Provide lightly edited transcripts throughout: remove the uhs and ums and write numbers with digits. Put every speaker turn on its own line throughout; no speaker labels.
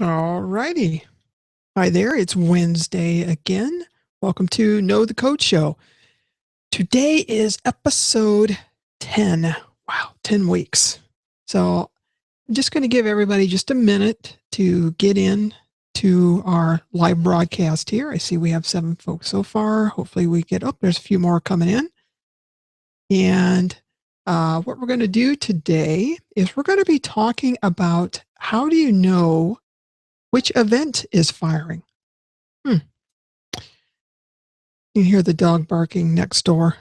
All righty. Hi there. It's Wednesday again. Welcome to Know the Code Show. Today is episode 10. Wow, 10 weeks. So I'm just going to give everybody just a minute to get in to our live broadcast here. I see we have 7 folks so far. Hopefully we get up. There's a few more coming in. And what we're going to do today is we're going to be talking about how do you know which event is firing. You can hear the dog barking next door.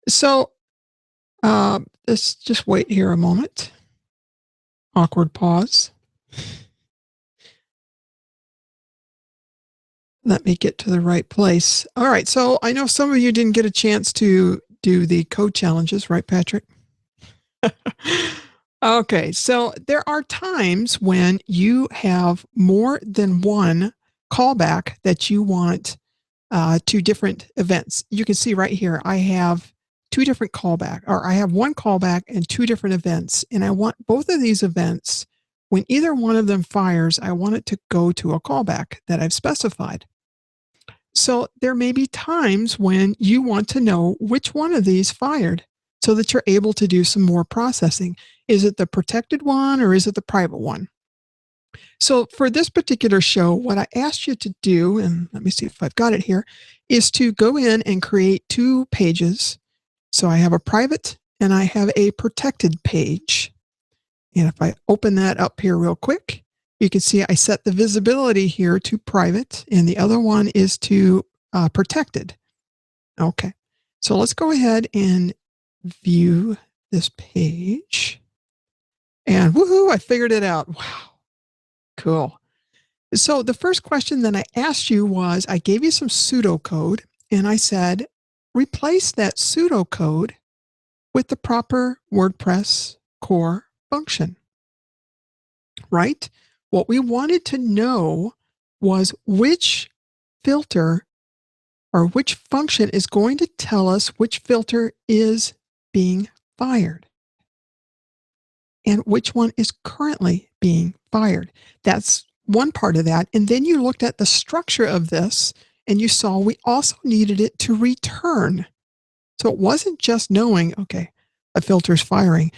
So let's just wait here a moment. Awkward pause. Let me get to the right place. All right, so I know some of you didn't get a chance to do the code challenges, right, Patrick? Okay, so there are times when you have more than one callback that you want to different events. You can see right here, I have 2 different callback, or I have 1 callback and 2 different events. And I want both of these events, when either one of them fires, I want it to go to a callback that I've specified. So there may be times when you want to know which one of these fired so that you're able to do some more processing. Is it the protected one or is it the private one? So for this particular show, what I asked you to do, and let me see if I've got it here, is to go in and create 2 pages. So I have a private and I have a protected page. And if I open that up here real quick, you can see I set the visibility here to private and the other one is to protected. Okay, so let's go ahead and view this page. And woohoo, I figured it out. Wow. Cool. So the first question that I asked you was, I gave you some pseudocode and I said, replace that pseudocode with the proper WordPress core function, right? What we wanted to know was which filter or which function is going to tell us which filter is being fired and which one is currently being fired. That's one part of that. And then you looked at the structure of this and you saw we also needed it to return. So it wasn't just knowing, okay, a filter's firing.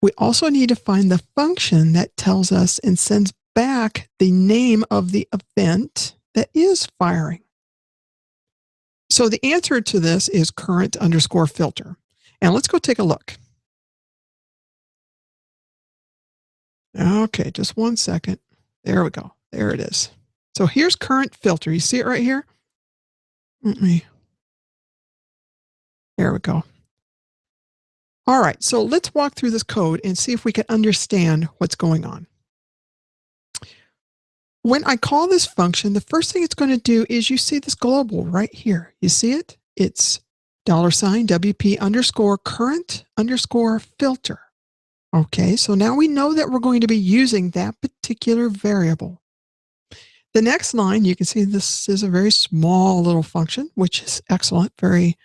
We also need to find the function that tells us and sends back the name of the event that is firing. So the answer to this is current_filter. And let's go take a look. Okay, just 1 second. There we go. There it is. So here's current filter. You see it right here? There we go. All right, so let's walk through this code and see if we can understand what's going on. When I call this function, the first thing it's going to do is you see this global right here. You see it? It's $WP_current_filter. Okay, so now we know that we're going to be using that particular variable. The next line, you can see this is a very small little function, which is excellent, very,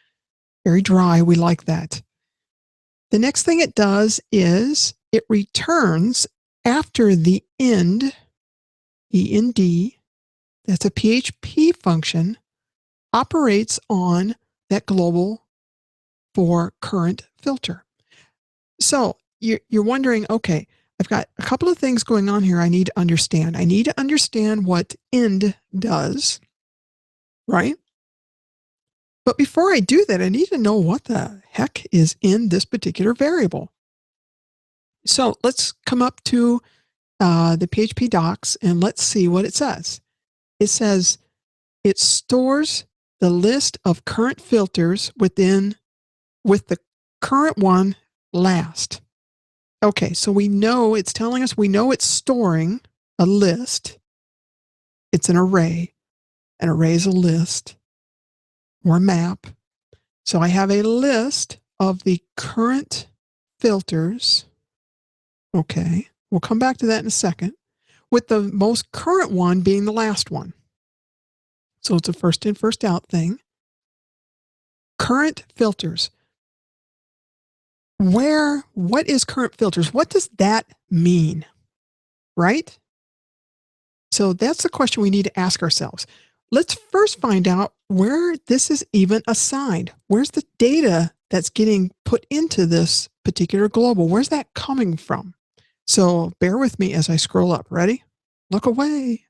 very dry. We like that. The next thing it does is it returns after the end, END, that's a PHP function, operates on that global for current filter. So you're wondering, okay, I've got a couple of things going on here I need to understand. I need to understand what end does, right? But before I do that, I need to know what the heck is in this particular variable. So let's come up to the PHP docs and let's see what it says. It says it stores the list of current filters with the current one last. Okay, so we know it's telling us, we know it's storing a list. It's an array. An array is a list or a map. So I have a list of the current filters. Okay, we'll come back to that in a second, with the most current one being the last one. So it's a first in, first out thing. Current filters. What is current filters? What does that mean? Right? So that's the question we need to ask ourselves. Let's first find out where this is even assigned. Where's the data that's getting put into this particular global? Where's that coming from? So bear with me as I scroll up. Ready? Look away.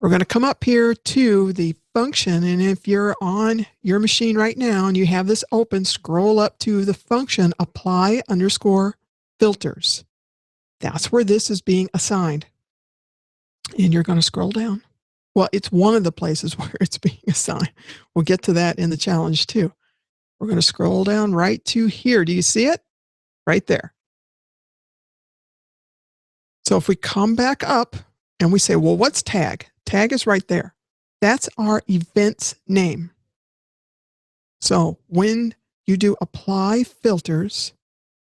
We're going to come up here to the function, and if you're on your machine right now and you have this open, scroll up to the function apply_filters. That's where this is being assigned. And you're going to scroll down. Well, it's one of the places where it's being assigned. We'll get to that in the challenge too. We're going to scroll down right to here. Do you see it? Right there. So if we come back up and we say, well, what's tag? Tag is right there. That's our event's name. So when you do apply filters,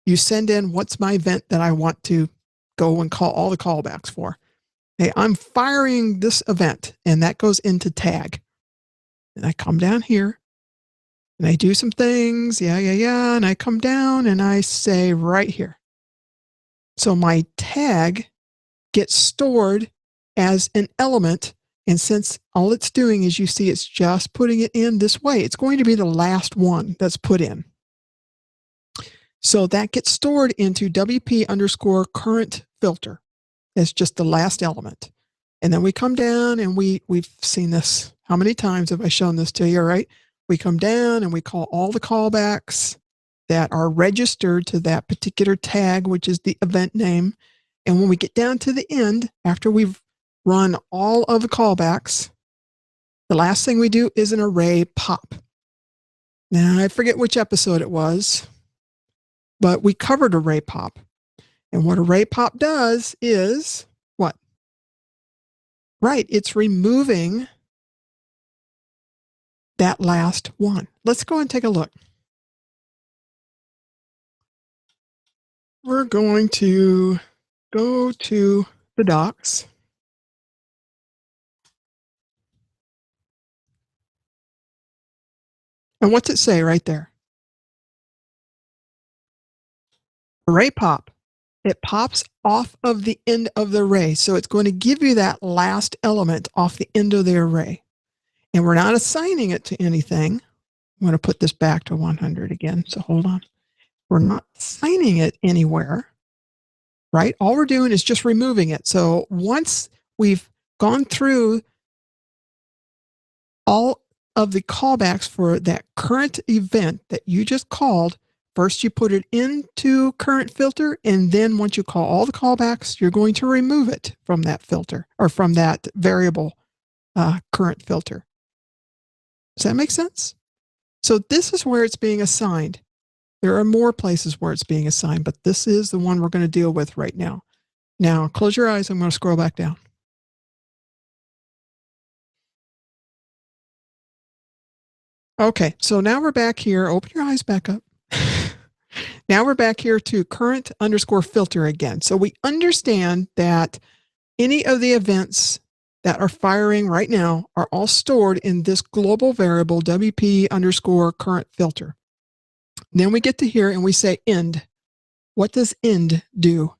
you send in what's my event that I want to go and call all the callbacks for. Hey, I'm firing this event, and that goes into tag. And I come down here and I do some things. Yeah. And I come down and I say right here. So my tag gets stored as an element. And since all it's doing is, you see, it's just putting it in this way, it's going to be the last one that's put in. So that gets stored into WP_current filter. It's just the last element. And then we come down and we've seen this. How many times have I shown this to you, right? We come down and we call all the callbacks that are registered to that particular tag, which is the event name. And when we get down to the end, after we've run all of the callbacks, the last thing we do is an array pop. Now, I forget which episode it was, but we covered array pop. And what array pop does is what? Right, it's removing that last one. Let's go and take a look. We're going to go to the docs. And what's it say right there? Array pop. It pops off of the end of the array. So it's going to give you that last element off the end of the array. And we're not assigning it to anything. I'm going to put this back to 100 again. So hold on. We're not assigning it anywhere, right? All we're doing is just removing it. So once we've gone through all of the callbacks for that current event that you just called, first you put it into current filter, and then once you call all the callbacks, you're going to remove it from that filter, or from that variable current filter. Does that make sense? So this is where it's being assigned. There are more places where it's being assigned, but this is the one we're going to deal with right now. Now, close your eyes. I'm going to scroll back down. Okay, so now we're back here. Open your eyes back up. Now we're back here to current_filter again. So we understand that any of the events that are firing right now are all stored in this global variable WP_current filter. Then we get to here and we say end. What does end do?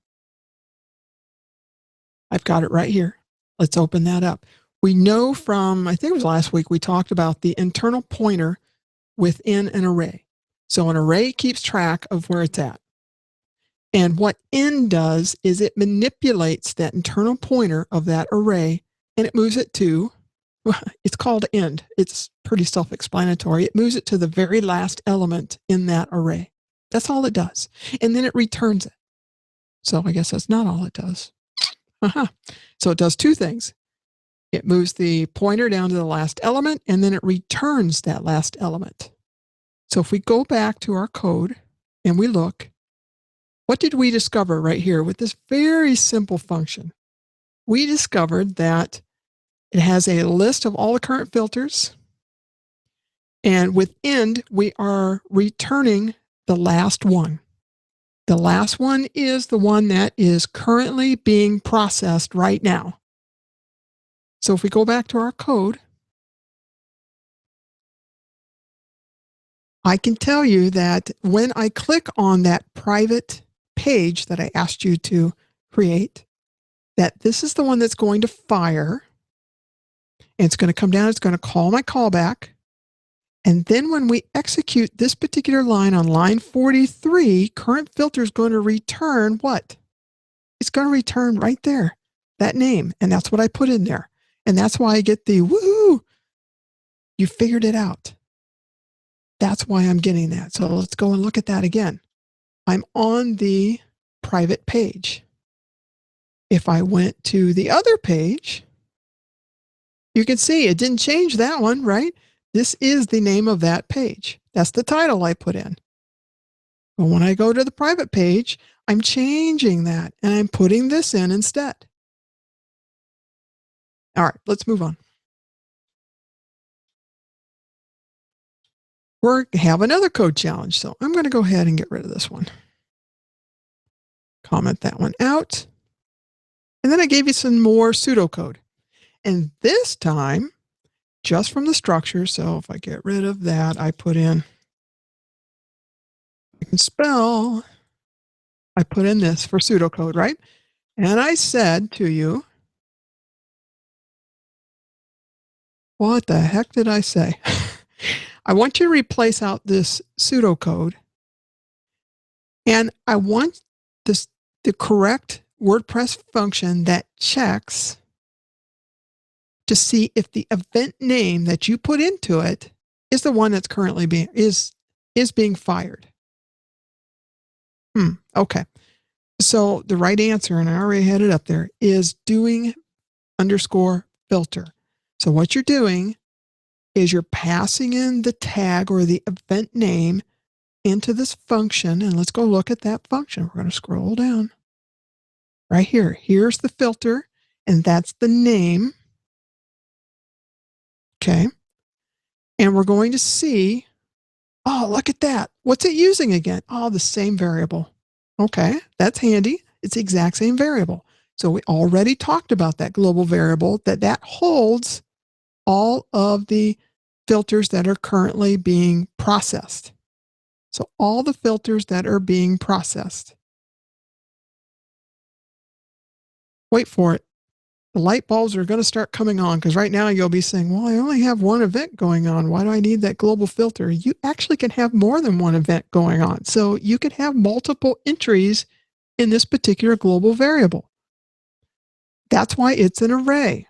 I've got it right here. Let's open that up. We know from, I think it was last week, we talked about the internal pointer within an array. So an array keeps track of where it's at. And what end does is it manipulates that internal pointer of that array and it moves it to, it's called end. It's pretty self-explanatory. It moves it to the very last element in that array. That's all it does. And then it returns it. So I guess that's not all it does. So it does two things. It moves the pointer down to the last element, and then it returns that last element. So if we go back to our code and we look, what did we discover right here with this very simple function? We discovered that it has a list of all the current filters, and with end, we are returning the last one. The last one is the one that is currently being processed right now. So if we go back to our code, I can tell you that when I click on that private page that I asked you to create, that this is the one that's going to fire. And it's going to come down, it's going to call my callback. And then when we execute this particular line on line 43, current filter is going to return what? It's going to return right there, that name. And that's what I put in there. And that's why I get the woohoo, you figured it out. That's why I'm getting that. So let's go and look at that again. I'm on the private page. If I went to the other page, you can see it didn't change that one, right? This is the name of that page. That's the title I put in. But when I go to the private page, I'm changing that and I'm putting this in instead. All right, let's move on. We have another code challenge, so I'm going to go ahead and get rid of this one. Comment that one out. And then I gave you some more pseudocode. And this time, just from the structure, so if I get rid of that, I put in, I can spell, I put in this for pseudocode, right? And I said to you, what the heck did I say? I want you to replace out this pseudocode. And I want this, the correct WordPress function that checks to see if the event name that you put into it is the one that's currently being fired. Okay. So the right answer, and I already had it up there, is doing _ filter. So what you're doing is you're passing in the tag or the event name into this function. And let's go look at that function. We're going to scroll down right here. Here's the filter, and that's the name. Okay. And we're going to see, oh, look at that. What's it using again? Oh, the same variable. Okay, that's handy. It's the exact same variable. So we already talked about that global variable, that holds all of the filters that are currently being processed. So all the filters that are being processed. Wait for it. The light bulbs are going to start coming on, because right now you'll be saying, well, I only have one event going on. Why do I need that global filter? You actually can have more than one event going on. So you could have multiple entries in this particular global variable. That's why it's an array.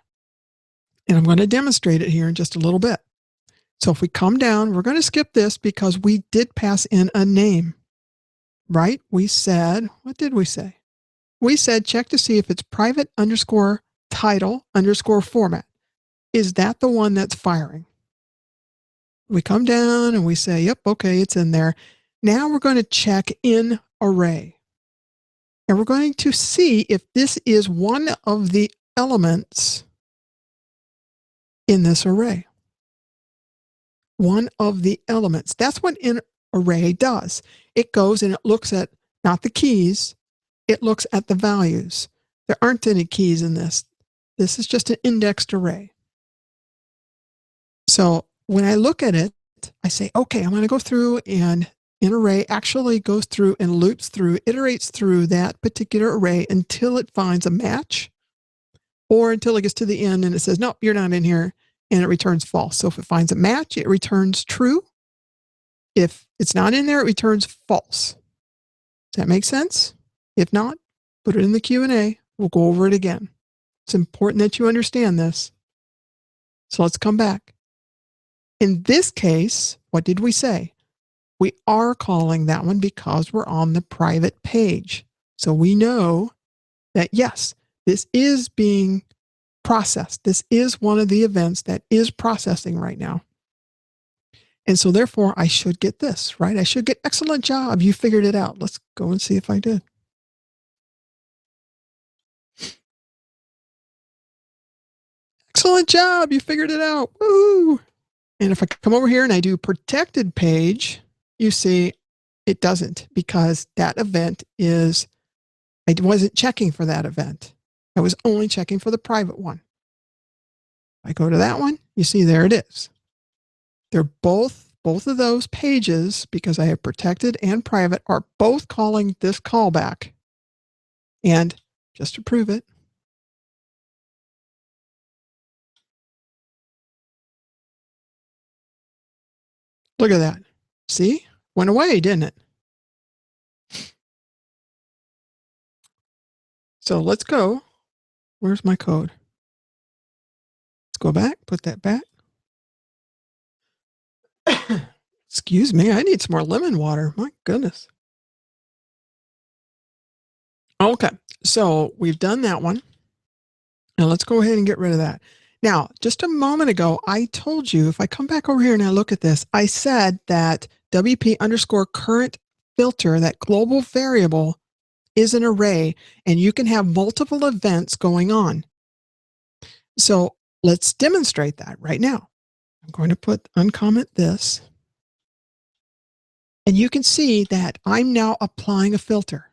And I'm going to demonstrate it here in just a little bit. So if we come down, we're going to skip this because we did pass in a name, right? We said, what did we say? We said check to see if it's private _ title _ format. Is that the one that's firing? We come down and we say, yep, okay, it's in there. Now we're going to check in array. And we're going to see if this is one of the elements in this array. One of the elements. That's what in array does. It goes and it looks at not the keys, it looks at the values. There aren't any keys in this. This is just an indexed array. So when I look at it, I say, okay, I'm going to go through, and an array actually goes through and loops through, iterates through that particular array until it finds a match, or until it gets to the end and it says, nope, you're not in here, and it returns false. So if it finds a match, it returns true. If it's not in there, it returns false. Does that make sense? If not, put it in the Q&A. We'll go over it again. It's important that you understand this. So let's come back. In this case, what did we say? We are calling that one because we're on the private page. So we know that, yes, this is being processed. This is one of the events that is processing right now. And so therefore, I should get this, right? I should get excellent job. You figured it out. Let's go and see if I did. Excellent job. You figured it out. Woo! And if I come over here and I do protected page, you see it doesn't, because that event is, I wasn't checking for that event. I was only checking for the private one. I go to that one, you see there it is. They're both of those pages, because I have protected and private, are both calling this callback. And just to prove it. Look at that. See? Went away, didn't it? So let's go. Where's my code? Let's go back, put that back. Excuse me, I need some more lemon water. My goodness. Okay, so we've done that one. Now let's go ahead and get rid of that. Now, just a moment ago, I told you, if I come back over here and I look at this, I said that WP underscore current filter, that global variable, is an array, and you can have multiple events going on. So let's demonstrate that right now. I'm going to uncomment this. And you can see that I'm now applying a filter.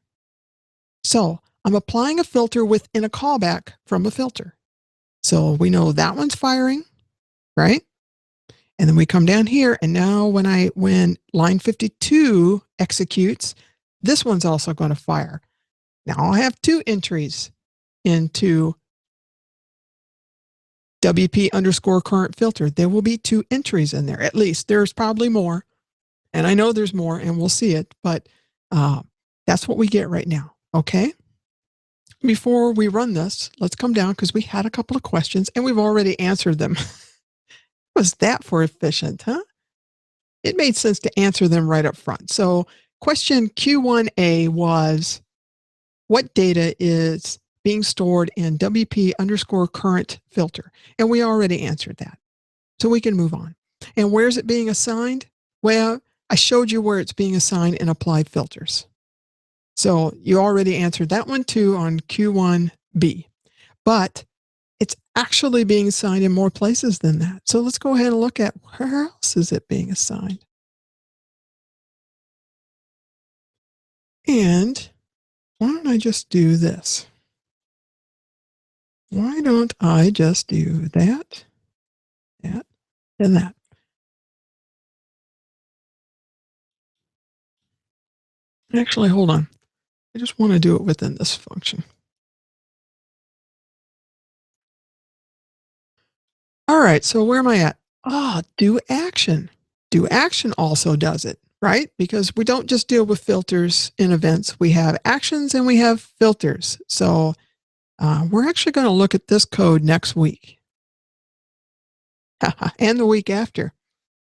So I'm applying a filter within a callback from a filter. So we know that one's firing, right? And then we come down here, and now when line 52 executes, this one's also going to fire. Now I have two entries into WP underscore current filter. There will be two entries in there. At least there's probably more. And I know there's more, and we'll see it, but that's what we get right now. Okay. Before we run this, let's come down because we had a couple of questions and we've already answered them. Was that for efficient, huh? It made sense to answer them right up front. So question Q1A was, what data is being stored in WP underscore current filter? And we already answered that. So we can move on. And where's it being assigned? Well, I showed you where it's being assigned in applied filters. So you already answered that one too on Q1B. But it's actually being assigned in more places than that. So let's go ahead and look at where else is it being assigned. And why don't I just do this? Why don't I just do that, that, and that? Actually, hold on. I just want to do it within this function. All right, so where am I at? Do action. Do action also does it, right? Because we don't just deal with filters in events. We have actions and we have filters. So we're actually going to look at this code next week and the week after.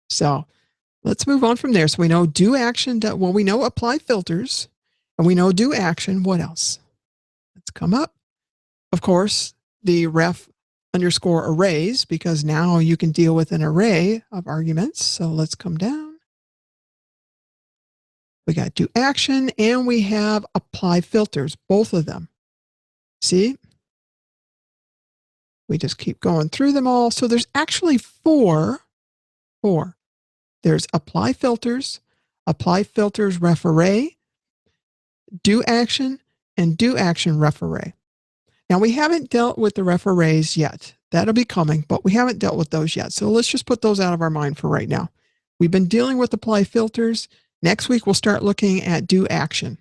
So let's move on from there. So we know do action. Well, we know apply filters and we know do action. What else? Let's come up. Of course, the ref underscore arrays, because now you can deal with an array of arguments. So let's come down. We got do action and we have apply filters, both of them. See? We just keep going through them all. So there's actually four. There's apply filters ref array, do action, and do action ref array. Now we haven't dealt with the ref arrays yet. That'll be coming, but we haven't dealt with those yet. So let's just put those out of our mind for right now. We've been dealing with apply filters. Next week, we'll start looking at do action.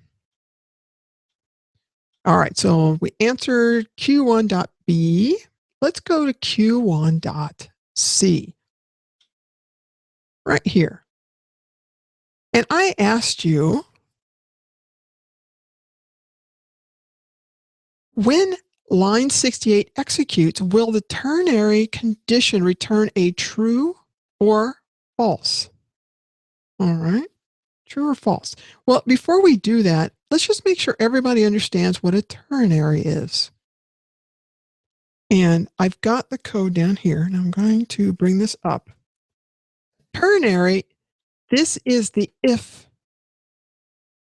All right, so we answered Q1.B. Let's go to Q1.C. Right here. And I asked you, when line 68 executes, will the ternary condition return a true or false? All right, true or false? Well, before we do that, let's just make sure everybody understands what a ternary is. And I've got the code down here, and I'm going to bring this up. Ternary, this is the if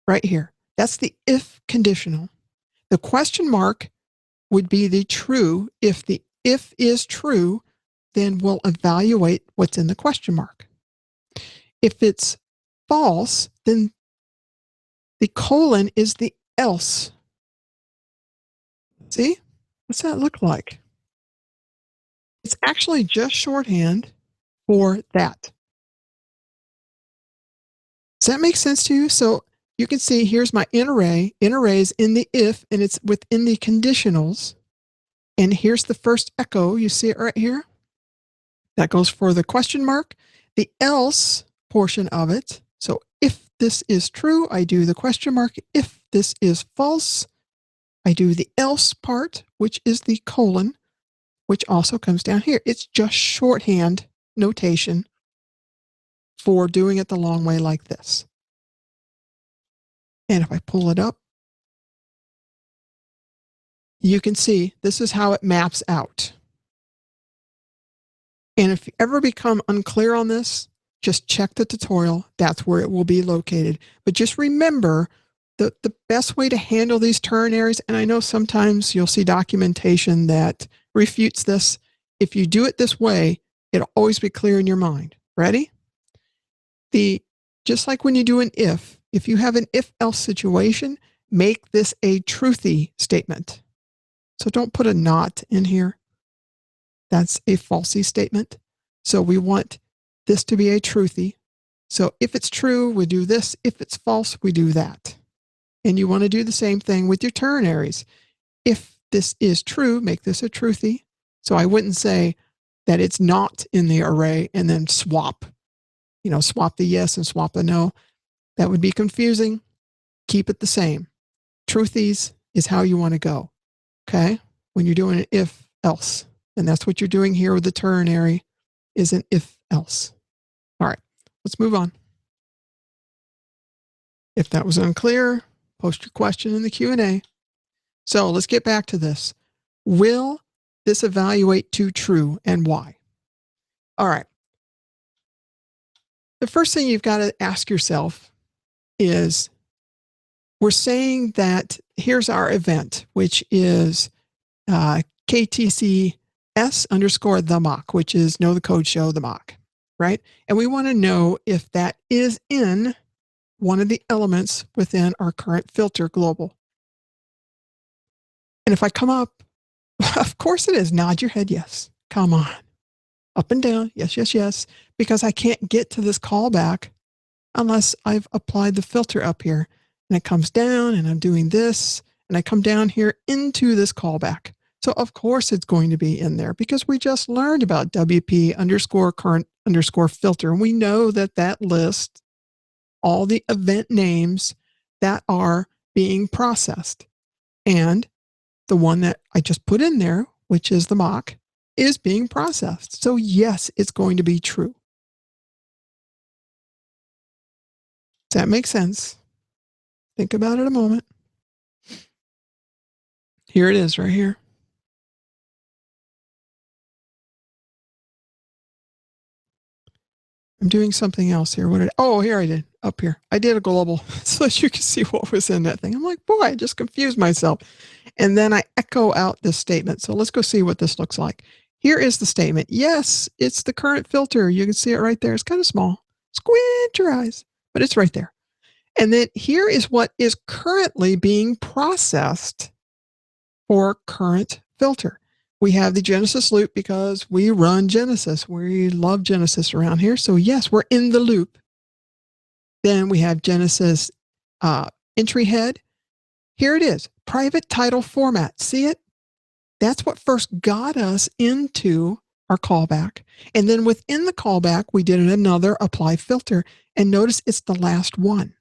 right here. That's the if conditional. The question mark would be the true. If the if is true, then we'll evaluate what's in the question mark. If it's false, then the colon is the else. See? What's that look like? It's actually just shorthand for that. Does that make sense to you? So you can see here's my in array. In array is in the if, and it's within the conditionals. And here's the first echo. You see it right here? That goes for the question mark. The else portion of it. So if this is true, I do the question mark. If this is false, I do the else part, which is the colon, which also comes down here. It's just shorthand notation for doing it the long way like this. And if I pull it up, you can see this is how it maps out. And if you ever become unclear on this, just check the tutorial. That's where it will be located. But just remember the best way to handle these ternaries, and I know sometimes you'll see documentation that refutes this. If you do it this way, it'll always be clear in your mind. Ready? Just like when you do an if you have an if-else situation, make this a truthy statement. So don't put a not in here. That's a falsy statement. So we want this to be a truthy. So if it's true, we do this. If it's false, we do that. And you want to do the same thing with your ternaries. If this is true, make this a truthy. So I wouldn't say that it's not in the array and then swap, swap the yes and swap the no. That would be confusing. Keep it the same. Truthies is how you want to go. Okay? When you're doing an if else. And that's what you're doing here with the ternary is an if else. All right, let's move on. If that was unclear, post your question in the Q&A. So let's get back to this. Will this evaluate to true and why? All right. The first thing you've got to ask yourself is, we're saying that here's our event, which is KTC S_ the mock, which is know the code, show the mock, right? And we want to know if that is in one of the elements within our current filter global. And if I come up, of course it is. Nod your head, yes. Come on. Up and down, yes, yes, yes. Because I can't get to this callback unless I've applied the filter up here. And it comes down and I'm doing this. And I come down here into this callback. So of course it's going to be in there because we just learned about WP _ current _ filter. And we know that that lists all the event names that are being processed. And the one that I just put in there, which is the mock, is being processed. So yes, it's going to be true. Does that make sense? Think about it a moment. Here it is right here. I'm doing something else here. Here I did, up here. I did a global so that you can see what was in that thing. I'm like, boy, I just confused myself. And then I echo out this statement. So let's go see what this looks like. Here is the statement. Yes, it's the current filter. You can see it right there. It's kind of small. Squint your eyes, but it's right there. And then here is what is currently being processed for current filter. We have the Genesis loop because we run Genesis. We love Genesis around here. So yes, we're in the loop. Then we have Genesis entry head. Here it is, private title format. See it? That's what first got us into our callback. And then within the callback, we did another apply filter. And notice it's the last one.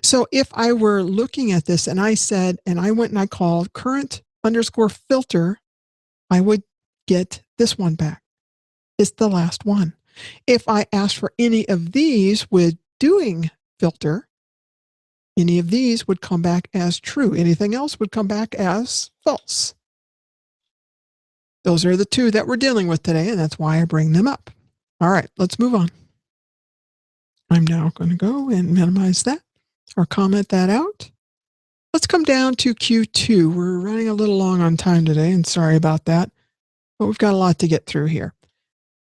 So if I were looking at this and I said, and I went and I called current _ filter, I would get this one back. It's the last one. If I asked for any of these with doing filter, any of these would come back as true. Anything else would come back as false. Those are the two that we're dealing with today, and that's why I bring them up. All right, let's move on. I'm now going to go and minimize that or comment that out. Let's come down to Q2. We're running a little long on time today, and sorry about that, but we've got a lot to get through here.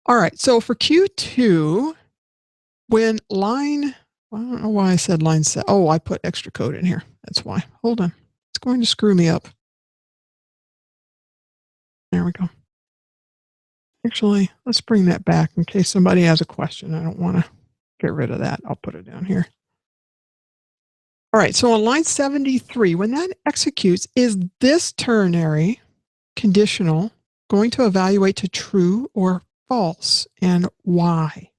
All right, so for Q2, when line, I don't know why I said line set. Oh, I put extra code in here. That's why. Hold on. It's going to screw me up. There we go. Actually, let's bring that back in case somebody has a question. I don't want to get rid of that. I'll put it down here. All right, so on line 73, when that executes, is this ternary conditional going to evaluate to true or false, and why?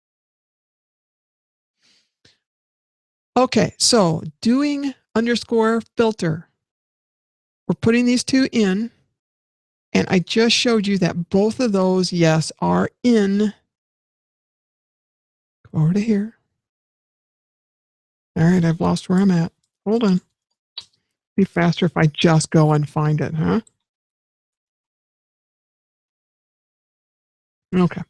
Okay, so doing underscore filter. We're putting these two in, and I just showed you that both of those, yes, are in. Go over to here. All right, I've lost where I'm at. Hold on. Be faster if I just go and find it, huh? Okay.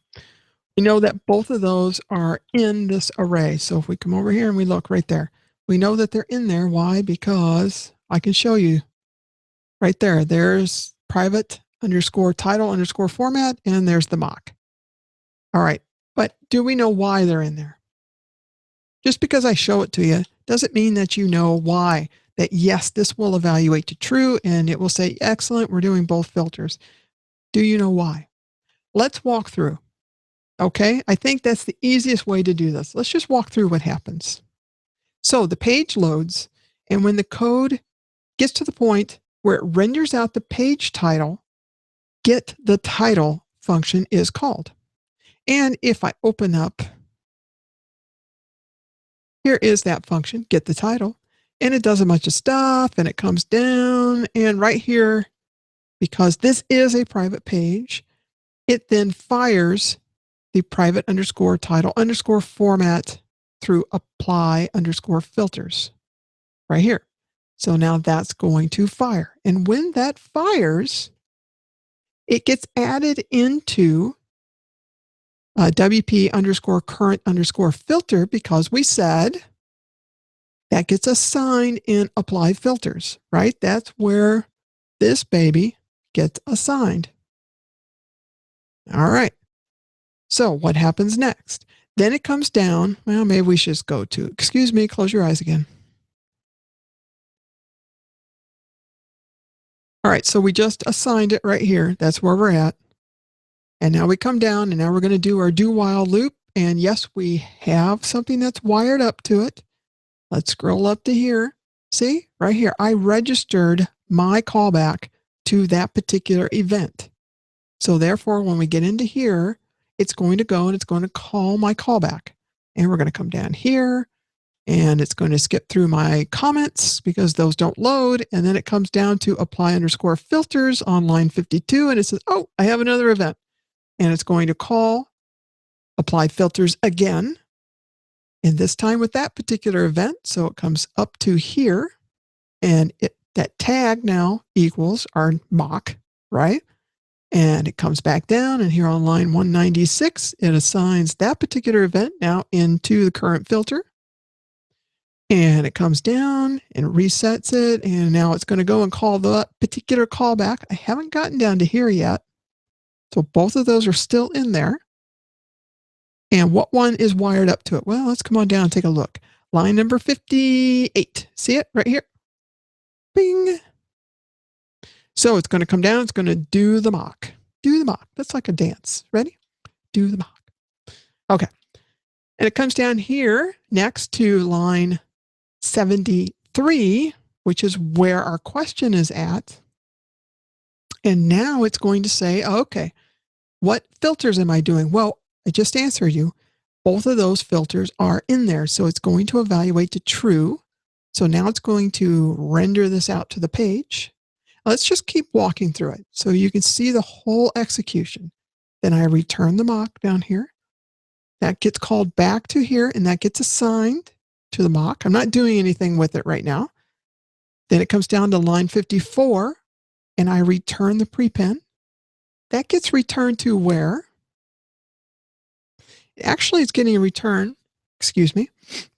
We know that both of those are in this array. So if we come over here and we look right there, we know that they're in there. Why? Because I can show you right there. There's private underscore title underscore format, and there's the mock. All right. But do we know why they're in there? Just because I show it to you doesn't mean that you know why. That yes, this will evaluate to true and it will say, excellent, we're doing both filters. Do you know why? Let's walk through. Okay, I think that's the easiest way to do this. Let's just walk through what happens. So the page loads, and when the code gets to the point where it renders out the page title, get the title function is called. And if I open up, here is that function, get the title, and it does a bunch of stuff, and it comes down, and right here, because this is a private page, it then fires the private underscore title underscore format through apply underscore filters right here. So now that's going to fire. And when that fires, it gets added into WP underscore current underscore filter because we said that gets assigned in apply filters, right? That's where this baby gets assigned. All right. So what happens next? Then it comes down. Well, maybe we should just go to, excuse me, close your eyes again. All right, so we just assigned it right here. That's where we're at. And now we come down, and now we're going to do our do while loop. And yes, we have something that's wired up to it. Let's scroll up to here. See, right here, I registered my callback to that particular event. So therefore, when we get into here, it's going to go and it's going to call my callback. And we're going to come down here, and it's going to skip through my comments because those don't load. And then it comes down to apply underscore filters on line 52. And it says, oh, I have another event. And it's going to call apply filters again. And this time with that particular event. So it comes up to here, and that tag now equals our mock, right? And it comes back down, and here on line 196, it assigns that particular event now into the current filter. And it comes down and resets it, and now it's going to go and call the particular callback. I haven't gotten down to here yet. So both of those are still in there. And what one is wired up to it? Well, let's come on down and take a look. Line number 58. See it right here? Bing. So it's going to come down. It's going to do the mock. Do the mock. That's like a dance. Ready? Do the mock. Okay. And it comes down here next to line 73, which is where our question is at. And now it's going to say, okay, what filters am I doing? Well, I just answered you. Both of those filters are in there. So it's going to evaluate to true. So now it's going to render this out to the page. Let's just keep walking through it so you can see the whole execution. Then I return the mock down here. That gets called back to here, and that gets assigned to the mock. I'm not doing anything with it right now. Then it comes down to line 54, and I return the prepend. That gets returned to where? Actually, it's getting a return, excuse me,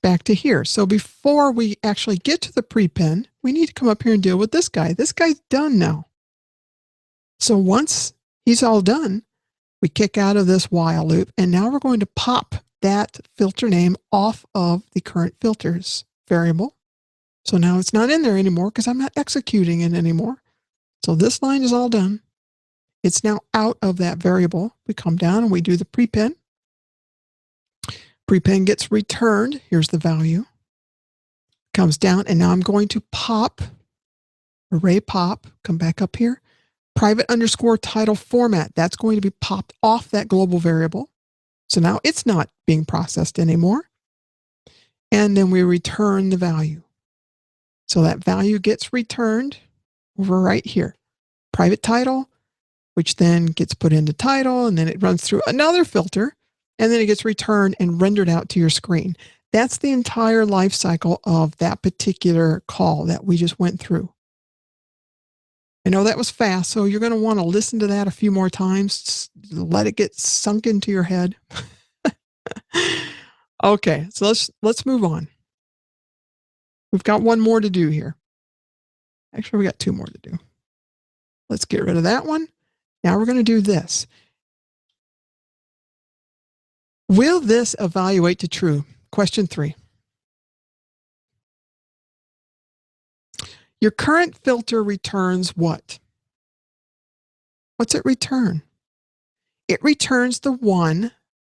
back to here. So before we actually get to the prepend, we need to come up here and deal with this guy. This guy's done now. So once he's all done, we kick out of this while loop, and now we're going to pop that filter name off of the current filters variable. So now it's not in there anymore because I'm not executing it anymore. So this line is all done. It's now out of that variable. We come down and we do the prepend. Prepend gets returned. Here's the value. comes down, and now I'm going to pop, array pop, come back up here, private underscore title format. That's going to be popped off that global variable. So now it's not being processed anymore. And then we return the value. So that value gets returned over right here. Private title, which then gets put into title, and then it runs through another filter, and then it gets returned and rendered out to your screen. That's the entire life cycle of that particular call that we just went through. I know that was fast, so you're going to want to listen to that a few more times. Let it get sunk into your head. Okay, so let's move on. We've got one more to do here. Actually, we got two more to do. Let's get rid of that one. Now we're going to do this. Will this evaluate to true? Question 3. Your current filter returns what? What's it return? It returns the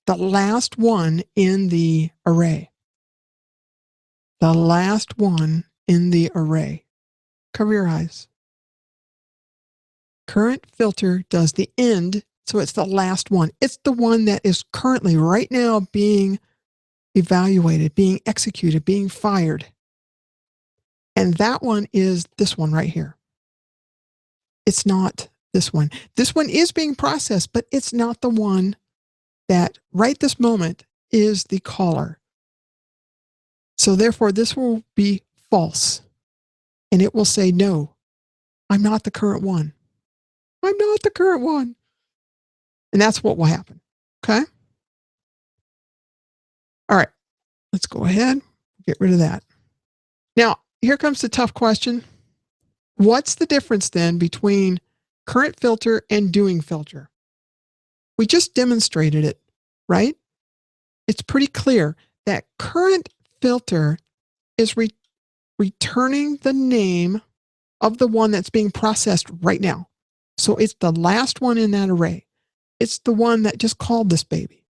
last one in the array. The last one in the array. Cover your eyes. Current filter does the end, so it's the last one. It's the one that is currently right now being evaluated, being executed, being fired. And that one is this one right here. It's not this one. This one is being processed, but it's not the one that right this moment is the caller. So therefore, this will be false. And it will say, no, I'm not the current one. I'm not the current one. And that's what will happen. Okay? All right. Let's go ahead. Get rid of that. Now, here comes the tough question. What's the difference then between current filter and doing filter? We just demonstrated it, right? It's pretty clear that current filter is returning the name of the one that's being processed right now. So it's the last one in that array. It's the one that just called this baby.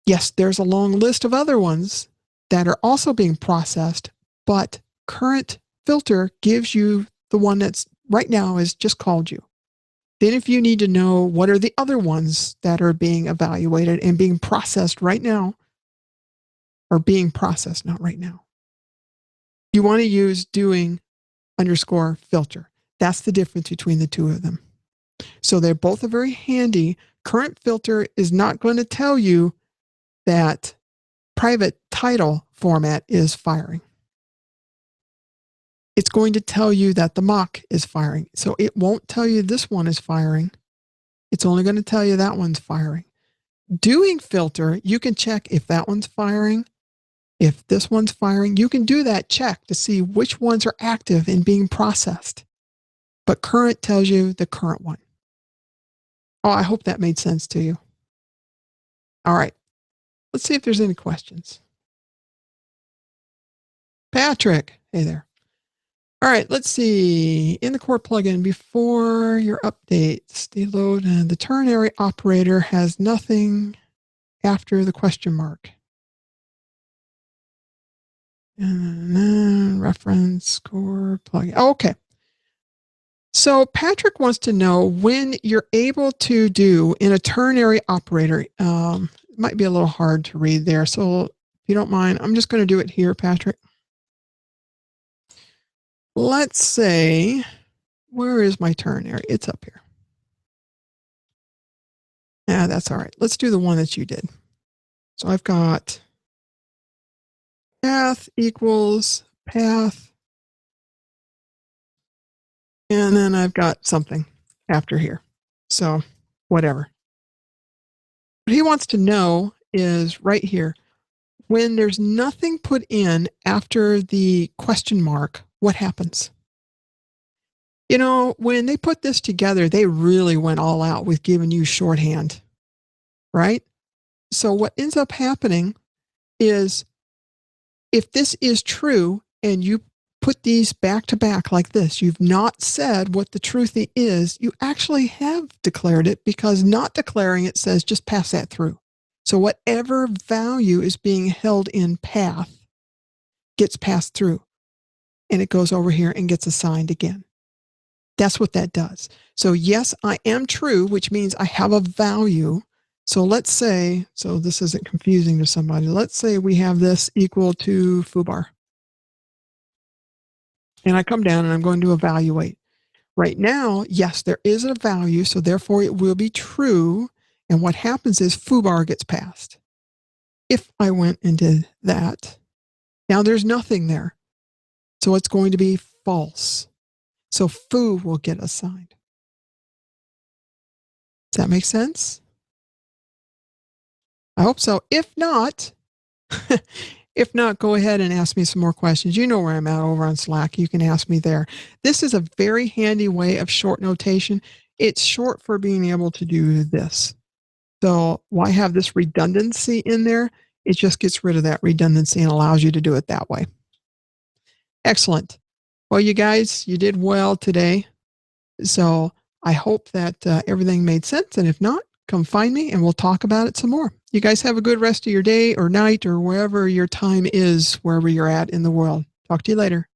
Yes, there's a long list of other ones that are also being processed, but current filter gives you the one that's right now has just called you. Then if you need to know what are the other ones that are being evaluated and being processed right now, or being processed, not right now, you want to use doing underscore filter. That's the difference between the two of them. So they're both very handy. Current filter is not going to tell you that private title format is firing. It's going to tell you that the mock is firing. So it won't tell you this one is firing. It's only going to tell you that one's firing. Doing filter, you can check if that one's firing, if this one's firing. You can do that check to see which ones are active and being processed. But current tells you the current one. Oh, I hope that made sense to you. All right. Let's see if there's any questions. Patrick, hey there. All right, let's see. In the core plugin, before your updates, deload, and the ternary operator has nothing after the question mark. And then reference core plugin. Oh, okay. So Patrick wants to know when you're able to do in a ternary operator. It might be a little hard to read there. So if you don't mind, I'm just going to do it here, Patrick. Let's say, where is my ternary? It's up here. Yeah, that's all right. Let's do the one that you did. So I've got path equals path. And then I've got something after here. So whatever. What he wants to know is right here, when there's nothing put in after the question mark, what happens? You know, when they put this together, they really went all out with giving you shorthand, right? So what ends up happening is if this is true and you put these back to back like this, you've not said what the truth is, you actually have declared it, because not declaring it says just pass that through. So whatever value is being held in path gets passed through and it goes over here and gets assigned again. That's what that does. So yes, I am true, which means I have a value. So let's say, so this isn't confusing to somebody. Let's say we have this equal to foobar. And I come down and I'm going to evaluate. Right now, yes, there is a value, so therefore it will be true. And what happens is foobar gets passed. If I went and did that, now there's nothing there. So it's going to be false. So foo will get assigned. Does that make sense? I hope so. If not, go ahead and ask me some more questions. You know where I'm at over on Slack. You can ask me there. This is a very handy way of short notation. It's short for being able to do this. So why have this redundancy in there? It just gets rid of that redundancy and allows you to do it that way. Excellent. Well, you guys, you did well today. So I hope that everything made sense. And if not, come find me and we'll talk about it some more. You guys have a good rest of your day or night or wherever your time is, wherever you're at in the world. Talk to you later.